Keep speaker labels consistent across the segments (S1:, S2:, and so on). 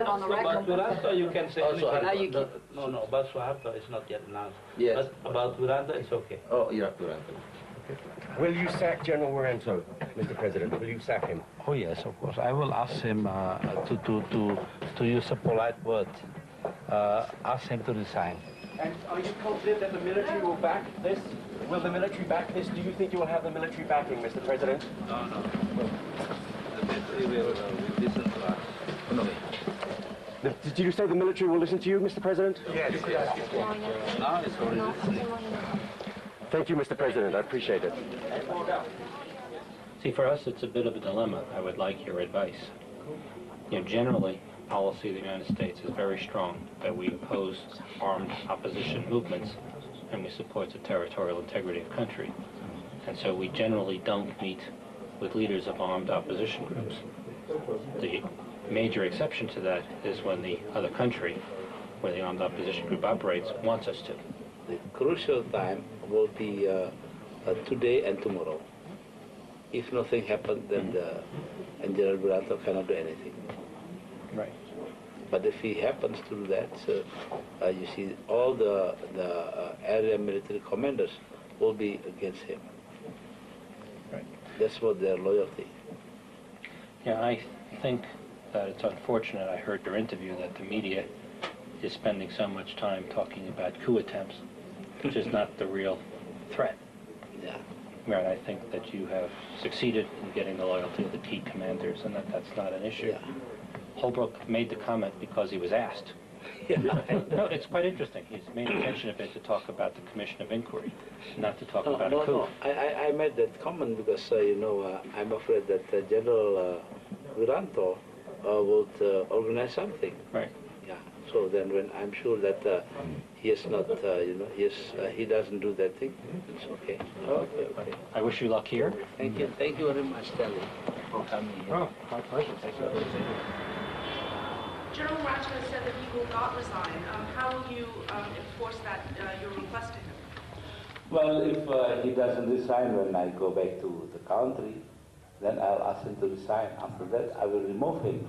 S1: it on the record.
S2: About Wiranto, you can say anything.
S1: No,
S2: about Suharto, it's not yet announced.
S3: Yes.
S2: But about Wiranto, it's okay.
S3: Oh, yeah, Wiranto.
S4: Will you sack General Wiranto, Mr. President? Will you sack him?
S2: Oh yes, of course. I will ask him to use a polite word. Ask him to resign.
S4: And are you confident that the military will back this? Will the military back this? Do you think you will have the military backing, Mr. President?
S2: No. The military will listen to us. No.
S4: Did you say the military will listen to you, Mr. President?
S2: Yes. Now it's already listening.
S4: Thank you, Mr. President. I appreciate it.
S5: See, for us, it's a bit of a dilemma. I would like your advice. You know, generally, policy of the United States is very strong that we oppose armed opposition movements and we support the territorial integrity of country. And so we generally don't meet with leaders of armed opposition groups. The major exception to that is when the other country, where the armed opposition group operates, wants us to.
S6: The crucial time will be today and tomorrow. If nothing happens, then General Wiranto cannot do anything.
S5: Right.
S6: But if he happens to do that, you see, all the area military commanders will be against him.
S5: Right.
S6: That's what their loyalty.
S5: Yeah, I think that it's unfortunate. I heard your interview that the media is spending so much time talking about coup attempts, which is not the real threat.
S6: Yeah.
S5: Right, I think that you have succeeded in getting the loyalty of the key commanders and that's not an issue.
S6: Yeah.
S5: Holbrooke made the comment because he was asked.
S6: Yeah.
S5: No, it's quite interesting. He's made attention of it to talk about the Commission of Inquiry, not to talk about a coup.
S6: No. I made that comment because, I'm afraid that General Wiranto would organize something.
S5: Right.
S6: Yeah. So then when I'm sure that he is not, he doesn't do that thing, it's okay. Okay.
S5: I wish you luck here.
S6: Thank you very much, Stanley, for coming here.
S4: Oh, my pleasure. Thank you.
S7: General Wiranto has said that he will not resign. How will you enforce that you're requesting him?
S6: Well, if he doesn't resign when I go back to the country, then I'll ask him to resign. After that, I will remove him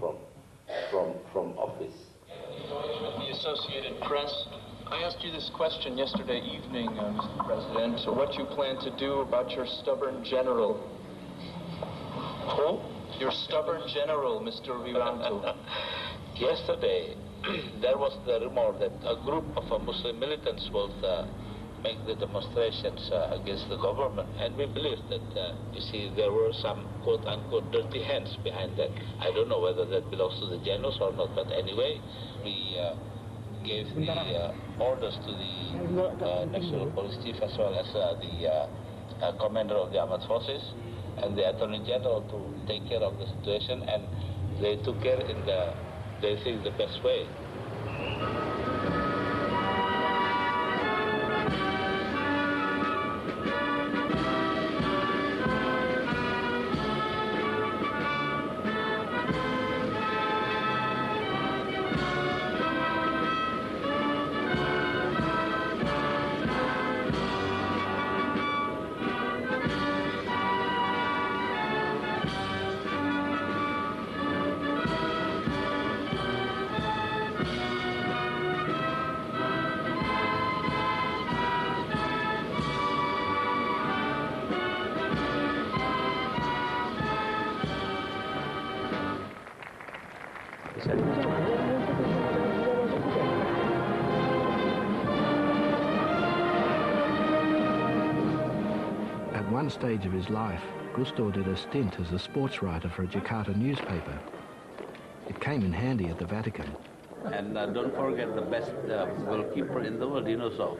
S6: from office.
S8: With the Associated Press, I asked you this question yesterday evening, Mr. President. So what you plan to do about your stubborn general? Who? Your stubborn general, Mr. Wiranto.
S6: Yesterday, there was the rumor that a group of Muslim militants will make the demonstrations against the government, and we believe that, you see, there were some quote-unquote dirty hands behind that. I don't know whether that belongs to the generals or not, but anyway, we gave the orders to the National Police Chief as well as the commander of the armed forces and the Attorney General to take care of the situation, and they took care in they think the best way.
S9: At one stage of his life, Gusto did a stint as a sports writer for a Jakarta newspaper. It came in handy at the Vatican.
S6: And don't forget the best goalkeeper in the world, you know so.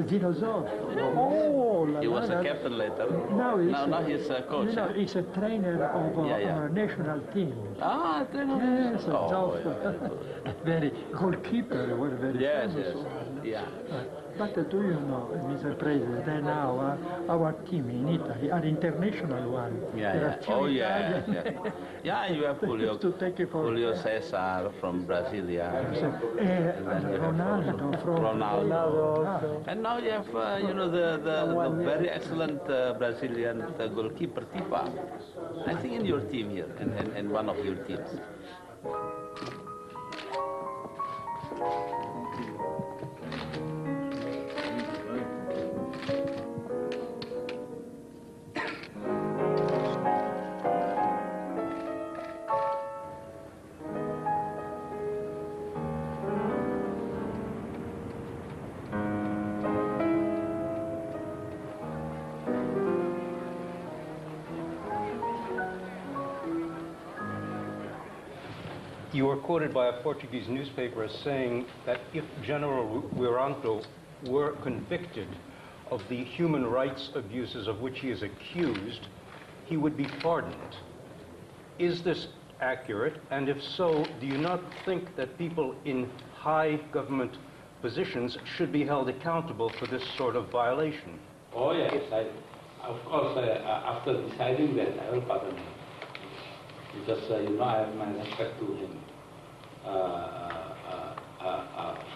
S10: Dinosaur. Oh,
S6: He was a captain later. Now he's a coach.
S10: No, he's a trainer of our national team.
S6: Ah, trainer.
S10: Yes, very goalkeeper. Was very famous.
S6: Yeah.
S10: But do you know, Mr. President, that now our team in Italy are international one.
S6: Yeah. Yeah, you have Julio Cesar from Brasilia.
S10: Ronaldo from
S6: Ronaldo. And now you have, the very excellent Brazilian goalkeeper, Tipa. I think in your team here, in one of your teams.
S1: You were quoted by a Portuguese newspaper as saying that if General Wiranto were convicted of the human rights abuses of which he is accused, he would be pardoned. Is this accurate? And if so, do you not think that people in high government positions should be held accountable for this sort of violation?
S2: Oh yes, of course, after deciding that, I will pardon him. Because, you know, I have my respect to him.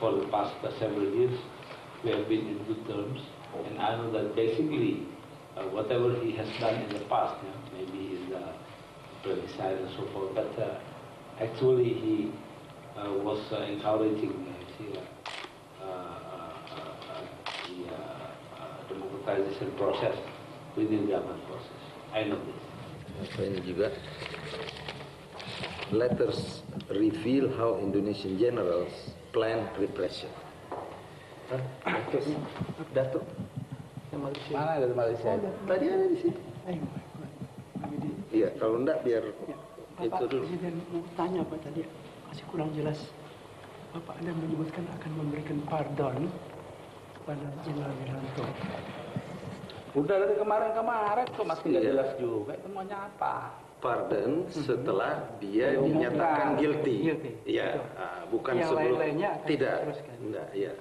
S2: For the past several years, we have been in good terms. And I know that basically, whatever he has done in the past, you know, maybe he's plebiscite and so forth, but actually he was encouraging the democratization process within the armed forces. I know this.
S3: Ini juga letters reveal how Indonesian generals plan repression. Datuk.
S2: Mana dari Malaysia?
S3: Tadi ada di sini. Iya, kalau enggak biar itu dulu.
S11: Presiden mau tanya Pak tadi, masih kurang jelas. Bapak Anda menyebutkan akan memberikan pardon kepada Jenderal Wiranto.
S2: Udah dari kemarin-kemarin kok masih nggak jelas juga. Itu maunya apa?
S3: Pardon setelah dia dinyatakan guilty. Ya, bukan
S11: yang
S3: sebelum.
S11: Lain-lainnya akan
S3: tidak.
S11: diteruskan.
S3: Enggak, ya.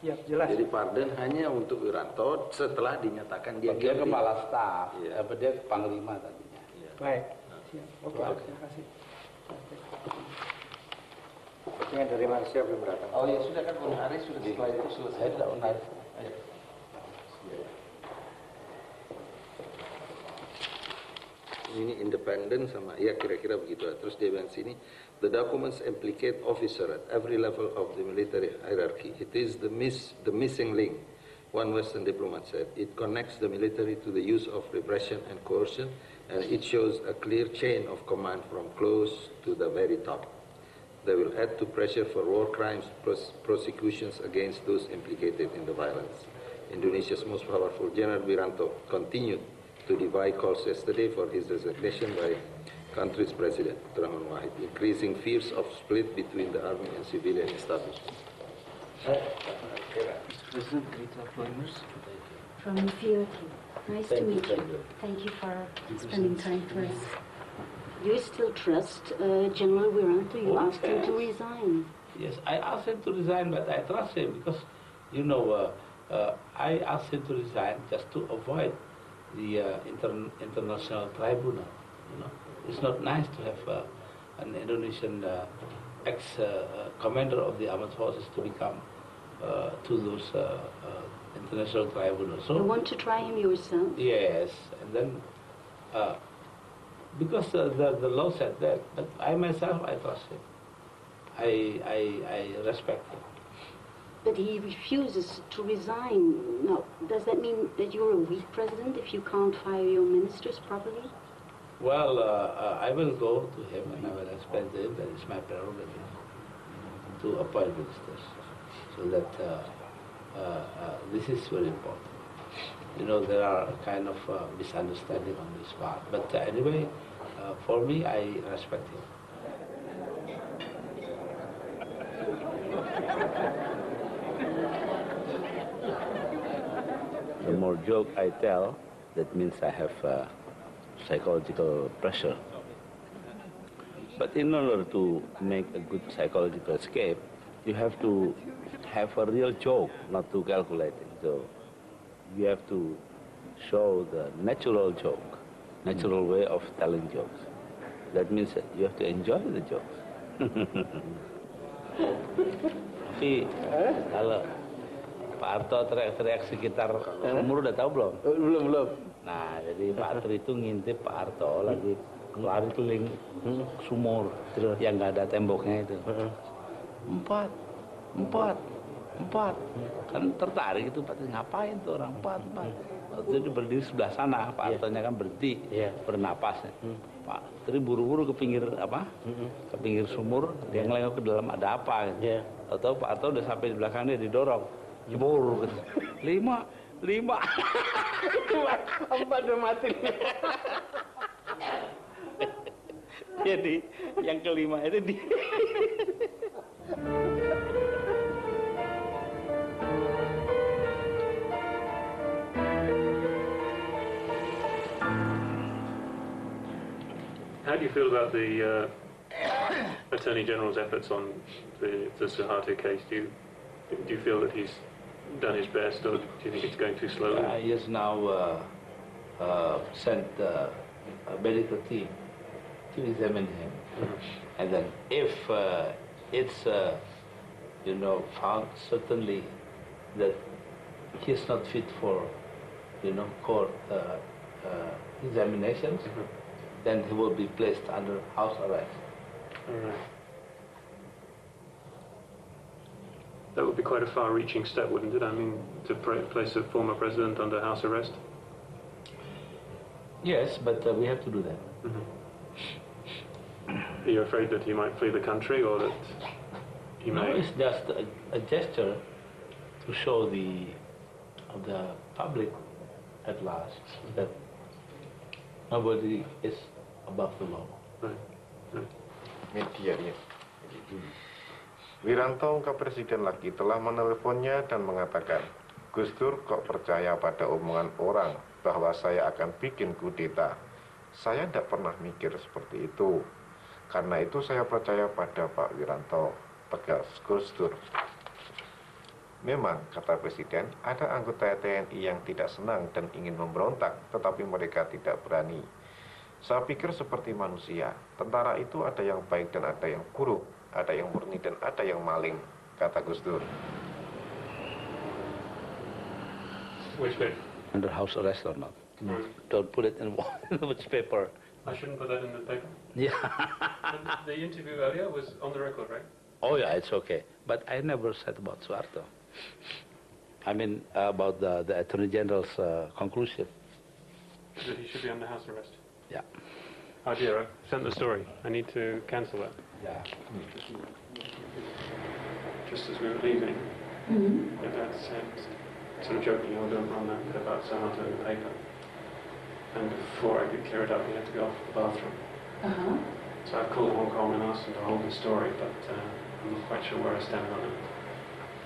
S11: Ya, jelas.
S3: Jadi pardon hanya untuk Wiranto setelah dinyatakan dia
S2: Dia
S3: guilty.
S2: kepala staf,
S3: Ya.
S2: dia panglima tadinya.
S3: Ya.
S11: Baik. Siap. Oke, terima kasih.
S3: Yang dari Malaysia belum datang.
S2: Oh ya sudah kan Unharis sudah setelah itu selesai sudah Unharis. Ayo.
S3: Ini independen sama ya kira-kira begitu. Terus dia bilang sini, the documents implicate officer at every level of the military hierarchy. It is the missing link. One Western diplomat said, it connects the military to the use of repression and coercion, and it shows a clear chain of command from close to the very top. They will add to pressure for war crimes, prosecutions against those implicated in the violence. Indonesia's most powerful General Wiranto continued to defy calls yesterday for his resignation by country's president, Abdurrahman Wahid, increasing fears of split between the army and civilian establishment.
S12: President, great appointments.
S13: From Ethiopia. Nice to meet you. Thank you for spending time for us. Do you still trust General Wiranto? You asked him to resign.
S2: Yes, I asked him to resign, but I trust him because, you know, I asked him to resign just to avoid the international tribunal. You know, it's not nice to have an Indonesian ex-commander of the armed forces to become to those international tribunals. So
S13: you want to try him yourself?
S2: yes, and then because the law said that, but I myself I trust him. I respect him.
S13: But he refuses to resign. Now, does that mean that you're a weak president if you can't fire your ministers properly?
S2: Well, I will go to him and I will explain to him that it's my prerogative to appoint ministers. So that this is very important. You know, there are kind of misunderstanding on this part. But anyway, for me, I respect him. The more joke I tell, that means I have psychological pressure. But in order to make a good psychological escape, you have to have a real joke, not too calculating. So you have to show the natural joke, natural way of telling jokes. That means that you have to enjoy the jokes. Tapi kalau Pak Harto teriak-teriak sekitar umur udah tahu belum? Belum. Nah, jadi Pak Harto itu ngintip Pak Harto lagi lari keliling sumur yang nggak ada temboknya itu. 4 Empat. Kan tertarik itu, Pak, ngapain tuh orang empat. Waktu itu berdiri sebelah sana, Pak Hartonya kan berhenti, bernapas. Pak Tri buru-buru ke pinggir ke pinggir sumur, dia ngelengok ke dalam ada apa. Atau Pak Harto udah sampai di belakang dia didorong, jebur gitu. 5. Empat udah mati. Jadi yang kelima itu di.
S14: How do you feel about the Attorney General's efforts on the Suharto case? Do you feel that he's done his best, or do you think it's going too slowly?
S2: He has now sent a medical team to examine him, and then if it's found certainly that he's not fit for court examinations, then he will be placed under house arrest.
S14: All right. That would be quite a far-reaching step, wouldn't it? I mean, to place a former president under house arrest?
S2: Yes, but we have to do that.
S14: Are you afraid that he might flee the country, or that he may...
S2: No, it's just a gesture to show the public at last that nobody is above the law.
S15: Media ya. Wiranto, ungkap Presiden lagi, telah meneleponnya dan mengatakan, Gus Dur kok percaya pada omongan orang bahwa saya akan bikin kudeta. Saya tidak pernah mikir seperti itu. Karena itu saya percaya pada Pak Wiranto, tegas Gus Dur. Memang, kata Presiden, ada anggota TNI yang tidak senang dan ingin memberontak, tetapi mereka tidak berani. Saya pikir seperti manusia, tentara itu ada yang baik dan ada yang buruk, ada yang murni dan ada yang maling, kata Gus Dur.
S14: Which bit?
S2: Under house arrest or not? Don't put it in which paper.
S14: I shouldn't put that in the paper?
S2: Yeah.
S14: The interview earlier was on the record, right?
S2: Oh yeah, it's okay. But I never said about Suharto. I mean, about the Attorney General's conclusion.
S14: That he should be under house arrest?
S2: Yeah.
S14: Oh dear, I've sent the story. I need to cancel that.
S2: Yeah.
S14: Just as we were leaving, my dad said, sort of jokingly, "Oh, don't run that bit about Suharto in the paper." And before I could clear it up, he had to go off to the bathroom. So I've called Hong Kong and asked him to hold the story, but I'm not quite sure where I stand on it.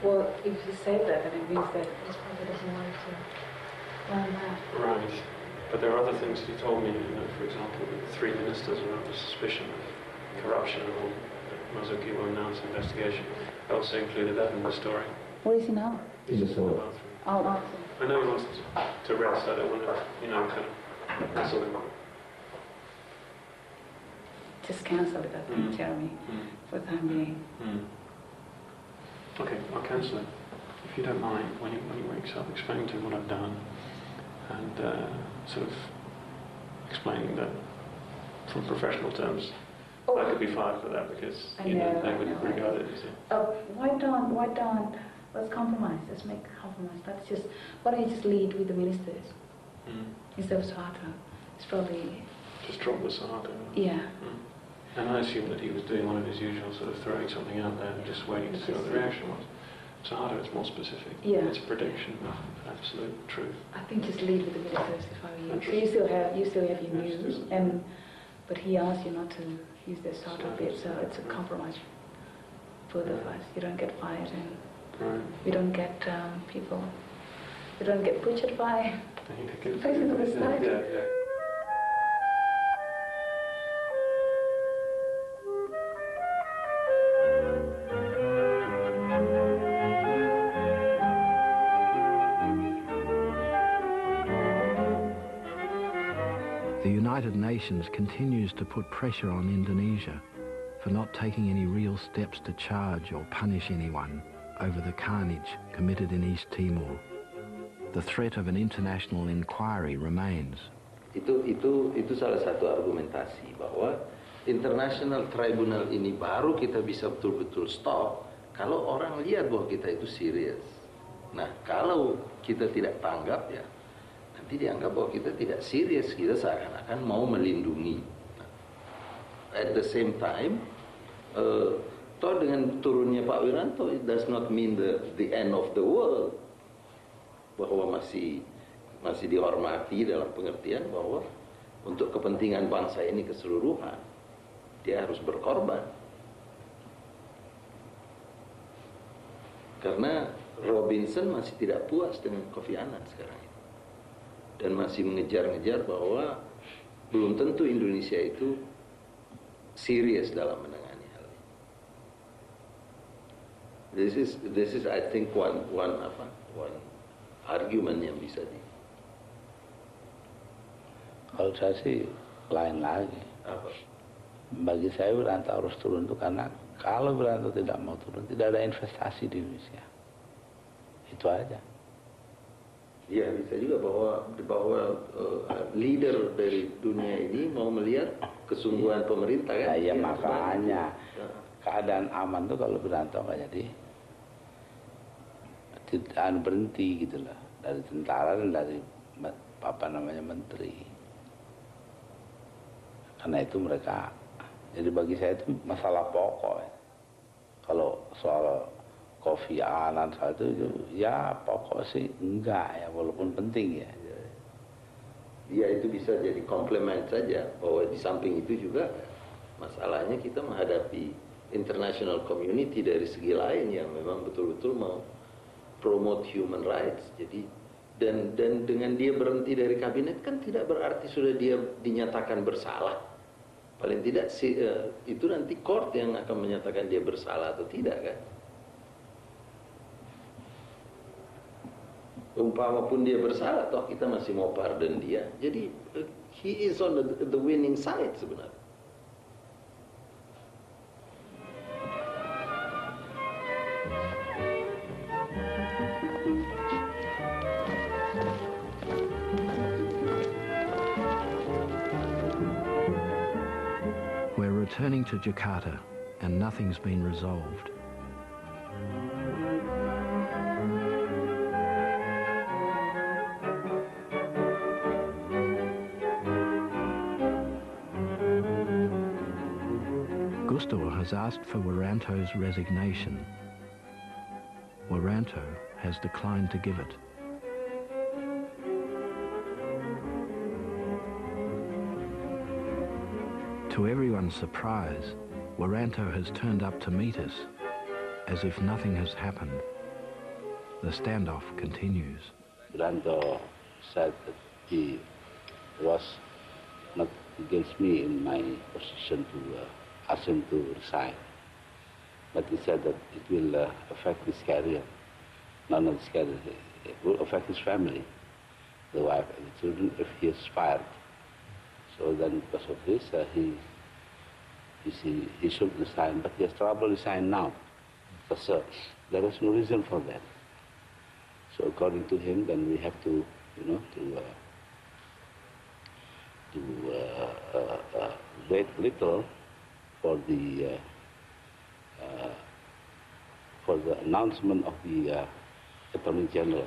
S16: Well, if you say that, then it means that he probably doesn't want to run that.
S14: Right. But there are other things that he told me, for example, that 3 ministers are under suspicion of corruption, or that Mazuki will announce an investigation. I also included that in the story.
S16: Where is he now?
S14: He's just in the bathroom.
S16: Oh.
S14: I know he wants to rest. I don't want to, kind of hassle him.
S16: Just cancel it, I think, Jeremy, for the time being.
S14: Okay, I'll cancel it. If you don't mind, when he wakes up, explain to him what I've done, and sort of explaining that, from professional terms, I could be fired for that because they would regard it as
S16: Why don't, let's compromise, let's make a compromise. Let's just, why don't you just lead with the ministers instead of Suharto? It's probably...
S14: Just drop the Suharto.
S16: Yeah.
S14: And I assumed that he was doing one of his usual sort of throwing something out there and just waiting to see what the reaction was. Suharto, it's more specific.
S16: Yeah.
S14: It's a prediction of absolute truth.
S16: I think just lead with the ministers if I were you. So you still have your news, but he asked you not to use the Suharto bit, so it's a compromise for both of us. You don't get fired, and we don't get people. We don't get butchered by facing to the side.
S14: Yeah.
S9: The United Nations continues to put pressure on Indonesia for not taking any real steps to charge or punish anyone over the carnage committed in East Timor. The threat of an international inquiry remains.
S3: Itu salah satu argumentasi bahwa international tribunal ini baru kita bisa betul-betul stop Kalau orang lihat bahwa kita itu serius, nah kalau kita tidak tanggap ya, nanti dianggap bahwa kita tidak serius, kita seakan-akan mau melindungi. Nah, at the same time, toh dengan turunnya Pak Wiranto, it does not mean the end of the world, bahwa masih dihormati dalam pengertian bahwa untuk kepentingan bangsa ini keseluruhan, dia harus berkorban. Karena Robinson masih tidak puas dengan Kofi Annan sekarang ini. Dan masih mengejar-ngejar bahwa belum tentu Indonesia itu serius dalam menangani hal ini. This is I think one argument yang bisa di.
S2: Kalau saya sih lain lagi.
S3: Apa?
S2: Bagi saya Wiranto harus turun itu karena kalau Wiranto tidak mau turun, tidak ada investasi di Indonesia. Itu aja.
S3: Ya, bisa juga bahwa leader dari dunia ini mau melihat kesungguhan pemerintah kan?
S2: Ya, makanya keadaan aman tuh kalau Wiranto nggak jadi tidak berhenti gitu loh, dari tentara dan dari menteri. Karena itu mereka, jadi bagi saya itu masalah pokok. Kalau soal Kofi Annan soal itu ya pokok sih enggak ya, walaupun penting ya.
S3: Ya itu bisa jadi komplement saja, bahwa di samping itu juga masalahnya kita menghadapi international community dari segi lain yang memang betul-betul mau promote human rights. Jadi dan dengan dia berhenti dari kabinet kan tidak berarti sudah dia dinyatakan bersalah. Paling tidak itu nanti court yang akan menyatakan dia bersalah atau tidak kan. Umpama pun dia bersalah, toh kita masih mau pardon dia. Jadi he is on the winning side sebenarnya.
S9: We're returning to Jakarta and nothing's been resolved. Gustor has asked for Wiranto's resignation. Wiranto has declined to give it. To everyone's surprise, Wiranto has turned up to meet us, as if nothing has happened. The standoff continues.
S2: Wiranto said that he was not against me in my position to ask him to resign. But he said that it will affect his career. Not his career, it will affect his family, the wife and the children, if he is fired. So then because of this, he should resign, but he has trouble resign now, because there is no reason for that. So according to him, then we have to, wait a little for the announcement of the Attorney General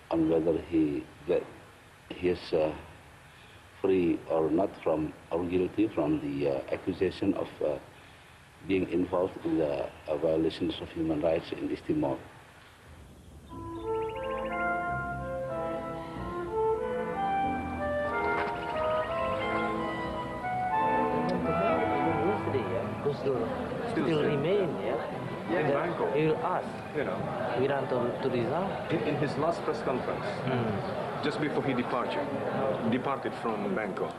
S2: on whether he is free or not from, or guilty from the accusation of being involved in the violations of human rights in East Timor.
S12: Still remain,
S15: in Bangkok.
S12: He will ask Wiranto to resign.
S15: In his last press conference, just before he departed from Bangkok,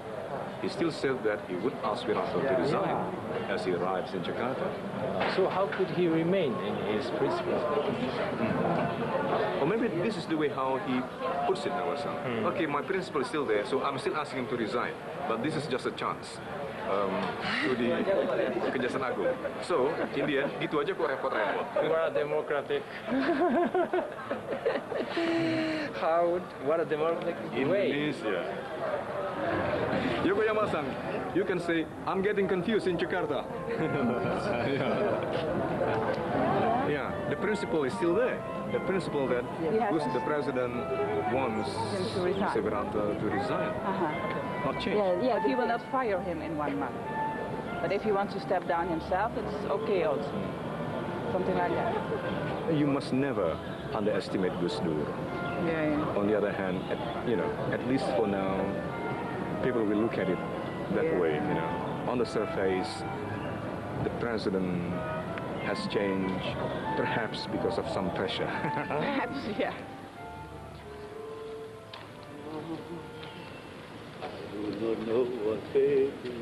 S15: he still said that he would ask Wiranto to resign as he arrives in Jakarta.
S12: So how could he remain in his principles?
S15: Or maybe this is the way how he puts it now. Okay, my principle is still there, so I'm still asking him to resign. But this is just a chance. To di Kejaksaan Agung. So, in the end, gitu aja kok repot-repot.
S12: What a democratic... What a democratic way.
S15: Indonesia. Yokoyama-san, you can say, I'm getting confused in Jakarta.
S17: principle is still there. The principle that the president wants Wiranto to resign. Not change.
S18: Yeah, he will not fire him in 1 month. But if he wants to step down himself, it's okay also. Something like that.
S17: You must never underestimate Gus Dur. On the other hand, at least for now, people will look at it that way. On the surface, the president has changed, perhaps because of some pressure.
S18: Perhaps, yeah.
S2: I don't know what fate is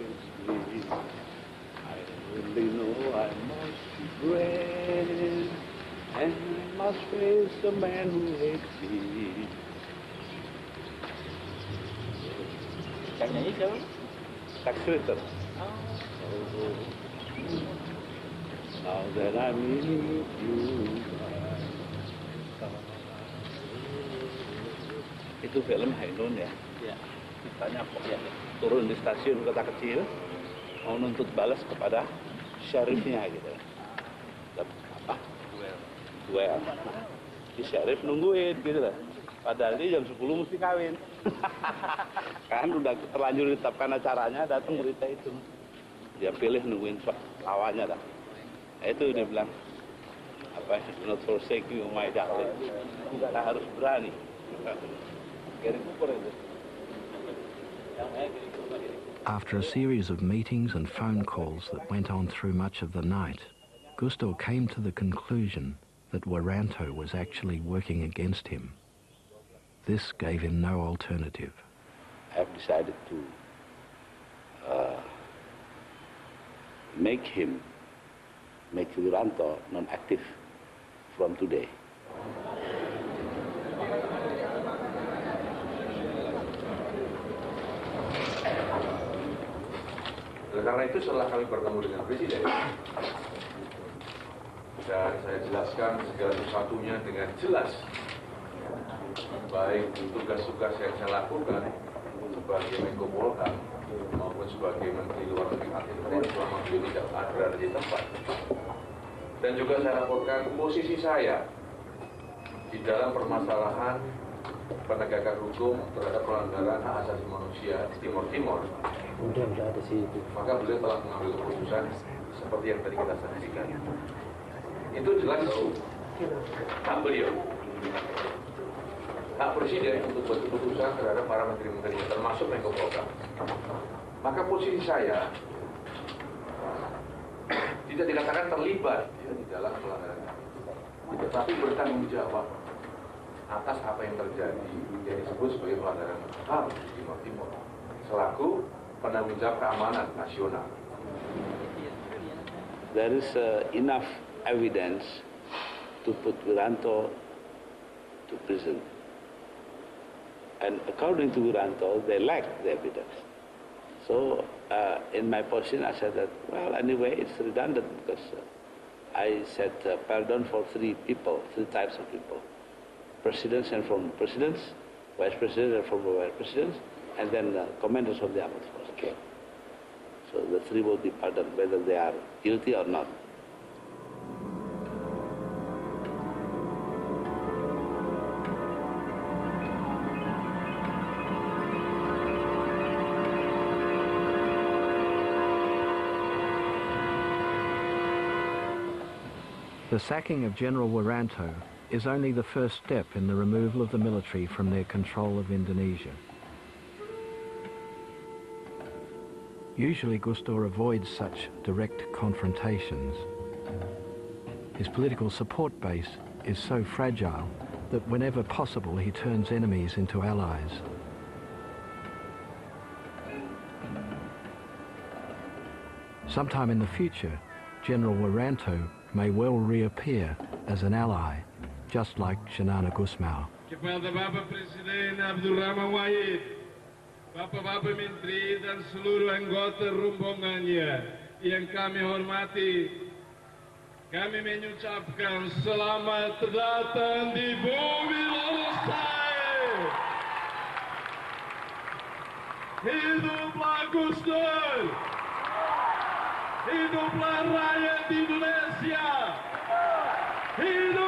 S2: me. I only know I must be brave, and I must face the man who hates me.
S5: Yang nyanyi siapa?
S2: Tax return. Now that I meet you. Itu film Hainun ya? Ya. Ditanya kok ya, turun di stasiun kota kecil, mau nuntut balas kepada syarifnya gitu. Apa? Duel. Si syarif nungguin gitu lah. Padahal dia jam 10 mesti kawin. Kan udah terlanjur ditetapkan acaranya, datang berita itu. Dia pilih nungguin lawannya dah. Itu dia bilang, apa? Do not forsake you, my darling. Kita harus berani.
S9: After a series of meetings and phone calls that went on through much of the night, Gustor came to the conclusion that Wiranto was actually working against him. This gave him no alternative.
S2: I have decided to make Wiranto non-active from today.
S15: Karena itu setelah kami bertemu dengan Presiden, dan saya jelaskan segala sesuatunya dengan jelas, baik tugas-tugas yang saya lakukan sebagai Menko Polhukam maupun sebagai Menteri Luar Negeri Indonesia selama beliau tidak berada di tempat. Dan juga saya laporkan posisi saya di dalam permasalahan penegakan hukum terhadap pelanggaran hak asasi manusia di Timor Timur. Maka beliau telah mengambil keputusan seperti yang tadi kita saksikan. Itu jelas hak beliau, hak Presiden untuk buat keputusan terhadap para menteri-menteri termasuk Menko Polhukam. Maka posisi saya tidak dikatakan terlibat di dalam pelanggaran, tetapi bertanggung jawab atas apa yang terjadi yang disebut sebagai pelanggaran HAM di Timor Timur selaku penanggung jawab keamanan nasional.
S2: There is enough evidence to put Wiranto to prison. And according to Wiranto, they lack the evidence. So in my position, I said that, well, anyway, it's redundant because I said pardon for three types of people. Presidents and former presidents, vice presidents and former vice presidents, and then commanders of the armed forces. Okay. So the three will be pardoned whether they are guilty or not.
S9: The sacking of General Wiranto is only the first step in the removal of the military from their control of Indonesia. Usually Gustor avoids such direct confrontations. His political support base is so fragile that whenever possible he turns enemies into allies. Sometime in the future, General Wiranto may well reappear as an ally, just like Shenana Gusmao.
S19: Kepada Bapak Presiden Abdul Rahman Wahid, Bapak-Bapak Menteri dan seluruh anggota rombongannya yang kami hormati, kami mengucapkan selamat datang di bumi Lolosai. Hiduplah Gus Dur! Hiduplah rakyat Indonesia! Hidup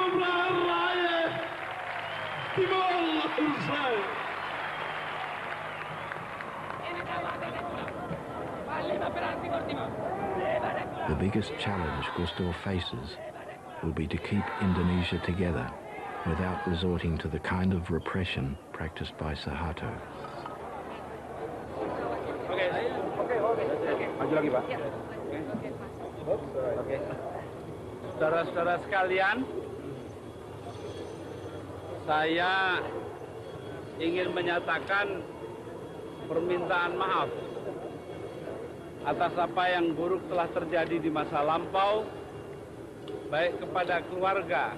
S19: Timol selesai.
S9: The biggest challenge Gustur faces will be to keep Indonesia together without resorting to the kind of repression practiced by Suharto.
S20: Maju lagi, Pak. Oke. Saudara-saudara sekalian, saya ingin menyatakan permintaan maaf atas apa yang buruk telah terjadi di masa lampau, baik kepada keluarga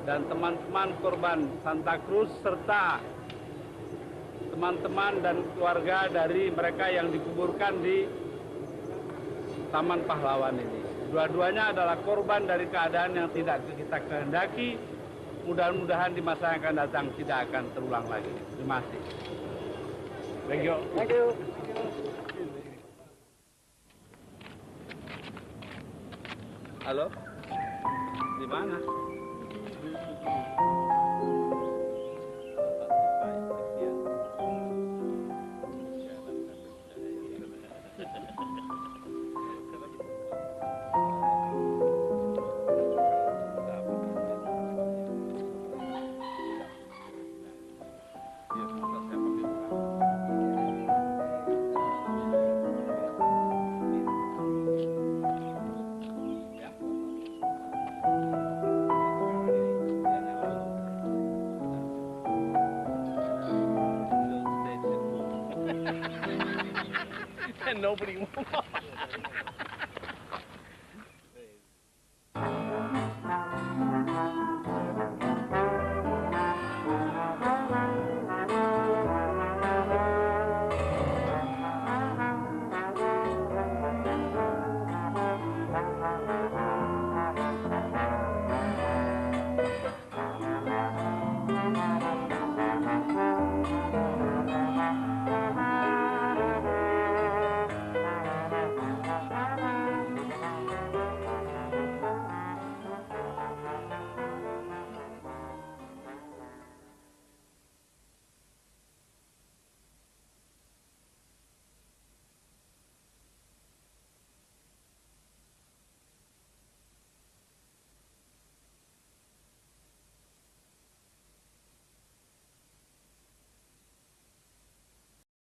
S20: dan teman-teman korban Santa Cruz serta teman-teman dan keluarga dari mereka yang dikuburkan di Taman Pahlawan ini. Dua-duanya adalah korban dari keadaan yang tidak kita kehendaki. Mudah-mudahan di masa yang akan datang tidak akan terulang lagi. Terima kasih. Thank you. Thank you. Halo? Di mana?
S12: Nobody won.